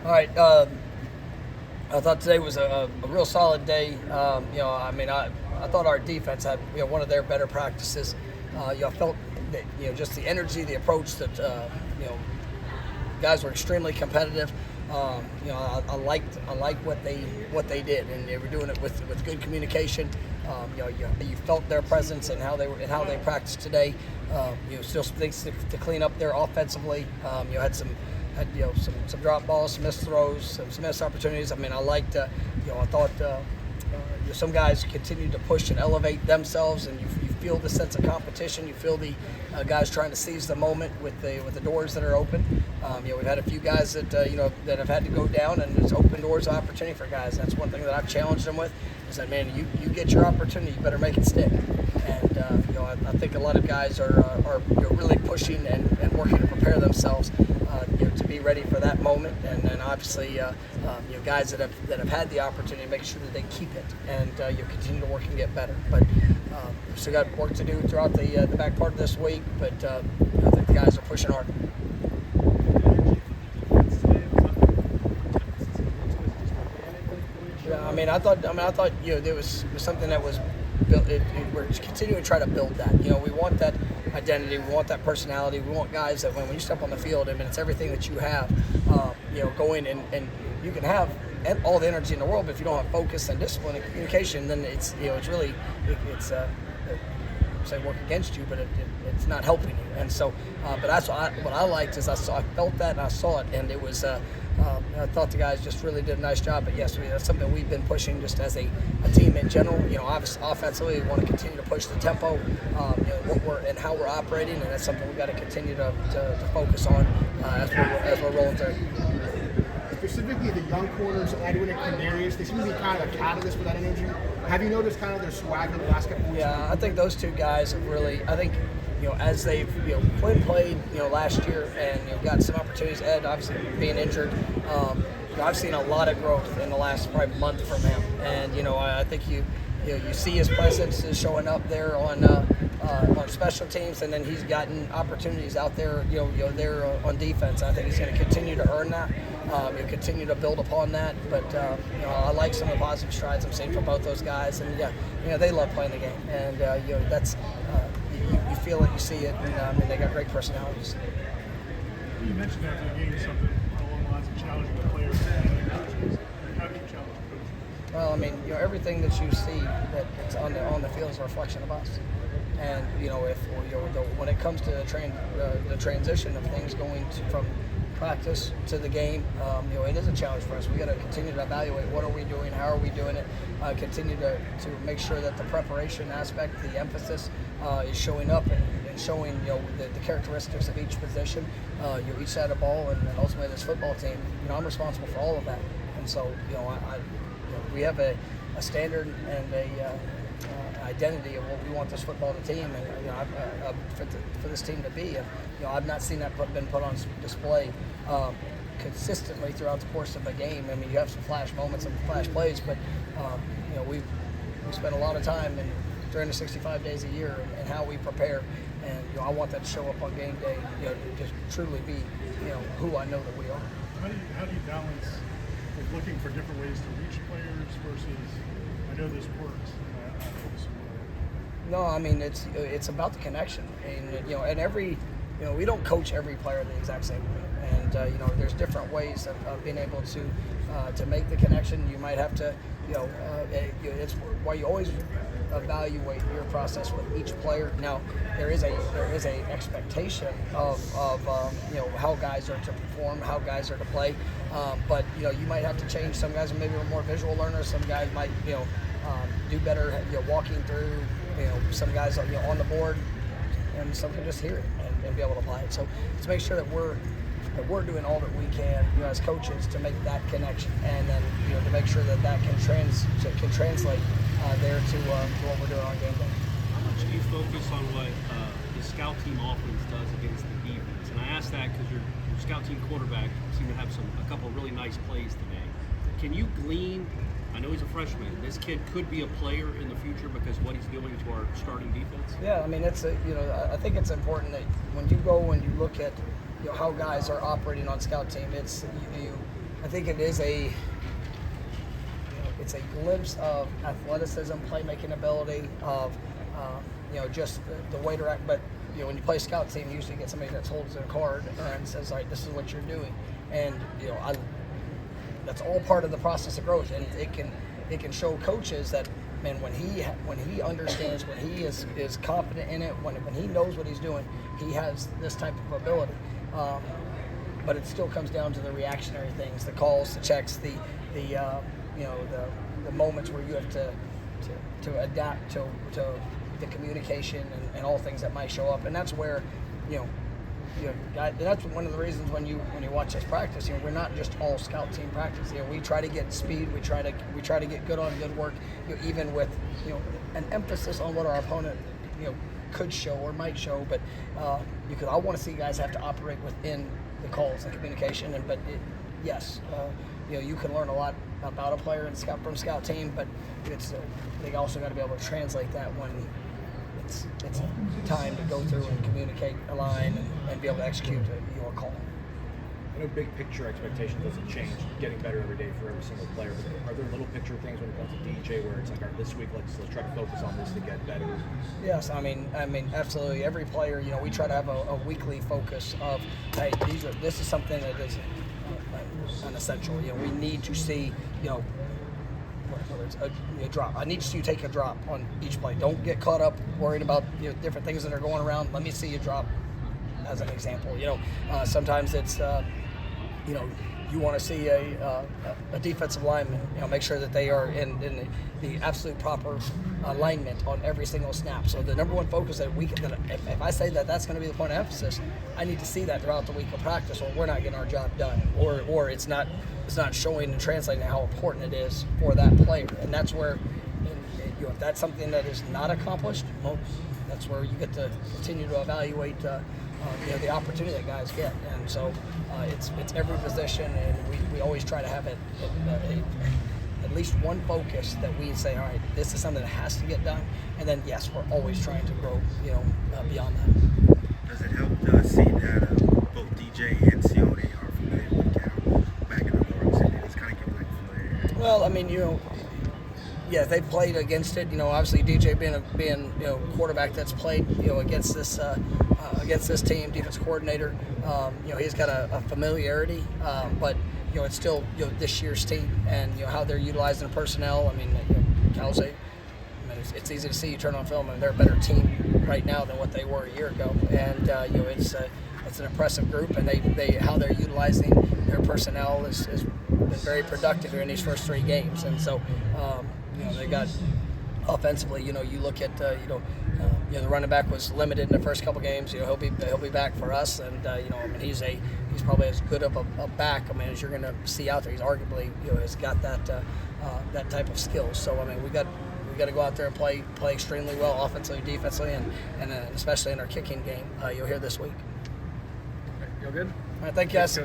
All right. I thought today was a real solid day. I thought our defense had one of their better practices. I felt that just the energy, the approach that guys were extremely competitive. I liked what they did, and they were doing it with good communication. You felt their presence and how they practiced today. Still some things to clean up there offensively. Had some drop balls, some missed throws, some missed opportunities. I liked. I thought some guys continued to push and elevate themselves, and you feel the sense of competition. You feel the guys trying to seize the moment with the doors that are open. We've had a few guys that that have had to go down, and it's open doors of opportunity for guys. That's one thing that I've challenged them with. Is that, man, you get your opportunity, you better make it stick. And I think a lot of guys are really pushing and working to prepare themselves to be ready for that moment. And then obviously guys that have had the opportunity, make sure that they keep it and continue to work and get better. But we still got work to do throughout the back part of this week. But I think the guys are pushing hard. Yeah, I thought there was something that was built. We're continuing to try to build that. We want that identity, we want that personality, we want guys that when you step on the field, it's everything that you have. Going and you can have all the energy in the world, but if you don't have focus and discipline and communication, then it's really say work against you, but it's not helping you. And so, but that's what I liked is I felt that and I saw it, and it was. I thought the guys just really did a nice job. But yes, that's something we've been pushing just as a team in general. Obviously offensively, we want to continue to push the tempo, and how we're operating, and that's something we've got to continue to focus on as we're rolling through. Specifically, the young corners, Edwin and Quindarius, they seem to be kind of a catalyst for that energy. Have you noticed kind of their swagger the last couple weeks? Yeah, I think those two guys have really. I think as they've Quinn played last year and got some opportunities. Ed obviously being injured. I've seen a lot of growth in the last probably month from him, and I think you see his presence is showing up there on special teams, and then he's gotten opportunities out there, there on defense. I think he's going to continue to earn that. He'll continue to build upon that. But I like some of the positive strides I'm seeing from both those guys, and they love playing the game, and that's you feel it, you see it, and they got great personalities. You mentioned after the game something along the lines of challenging the players and coaches. How do you challenge coaches? Well, everything that you see that's on the field is a reflection of us. And when it comes to the transition of things going from practice to the game, it is a challenge for us. We got to continue to evaluate what are we doing, how are we doing it, continue to make sure that the preparation aspect, the emphasis is showing up and showing the characteristics of each position, each side of the ball, and ultimately this football team. I'm responsible for all of that, and so we have a standard and a identity of what we want this football team and for this team to be. And I've not seen that been put on display consistently throughout the course of a game. You have some flash moments and flash plays, but we spend a lot of time in 365 days a year and how we prepare. And I want that to show up on game day. Just truly be who I know that we are. How do you balance with looking for different ways to reach players versus I know this works. No, it's about the connection, and every we don't coach every player the exact same way, and there's different ways of being able to make the connection. You might have to it's why you always evaluate your process with each player. Now there is a expectation of how guys are to perform, how guys are to play, but you might have to change. Some guys are maybe a little more visual learners. Some guys might do better walking through. Some guys on the board, and some can just hear it and be able to apply it. So let's make sure that we're doing all that we can as coaches to make that connection, and then to make sure that can translate there to what we're doing on game day. How much do you focus on what the scout team offense does against the defense? And I ask that because your scout team quarterback seemed to have a couple of really nice plays today. Can you glean? I know he's a freshman. This kid could be a player in the future because what he's doing to our starting defense. Yeah, it's I think it's important that when you go and you look at how guys are operating on scout team, it's I think it is it's a glimpse of athleticism, playmaking ability, of just the way to act. But when you play scout team, you usually get somebody that holds a card and says, "All right, this is what you're doing," and that's all part of the process of growth, and it can show coaches that, man, when he understands, when he is confident in it, when he knows what he's doing, he has this type of ability. But it still comes down to the reactionary things, the calls, the checks, the moments where you have to adapt to the communication and all things that might show up, and that's where that's one of the reasons when you watch us practice, we're not just all scout team practice. We try to get speed, we try to get good on good work, even with an emphasis on what our opponent could show or might show, but because I want to see guys have to operate within the calls and communication, yes, you can learn a lot about a player from scout team, but they also got to be able to translate that when it's time to go through and communicate a line and be able to execute your call. I know big picture expectation doesn't change, getting better every day for every single player, but are there little picture things when it comes to DJ where it's like, all right, this week let's try to focus on this to get better? Yes, I mean absolutely. Every player, we try to have a weekly focus of, hey, this is something that is an essential. We need to see, whether it's a drop. I need to see you take a drop on each play. Don't get caught up worried about different things that are going around. Let me see you drop, as an example. Sometimes it's you want to see a defensive lineman, make sure that they are in the absolute proper alignment on every single snap. So the number one focus if I say that that's going to be the point of emphasis, I need to see that throughout the week of practice, or we're not getting our job done, or it's not showing and translating how important it is for that player. And that's where, if that's something that is not accomplished, well, that's where you get to continue to evaluate the opportunity that guys get. And so it's every position, and we always try to have at least one focus that we say, all right, this is something that has to get done. And then, yes, we're always trying to grow, beyond that. Does it help see that both DJ and Sione are familiar with Cal back in the North City? It's kind of giving like familiarity. Well, yeah, they played against it. Obviously DJ being quarterback that's played against this team, defense coordinator. He's got a familiarity, but it's still this year's team and how they're utilizing the personnel. Cal's it's easy to see. You turn on film and they're a better team right now than what they were a year ago. And it's an impressive group, and they how they're utilizing their personnel has been very productive here in these first 3 games. And so they got offensively. You look at the running back was limited in the first couple games. He'll be back for us, and he's probably as good of a back as you're going to see out there. He's arguably has got that type of skill. So we got to go out there and play extremely well offensively, defensively, and especially in our kicking game. You'll hear this week. You all good? All right, thank you guys.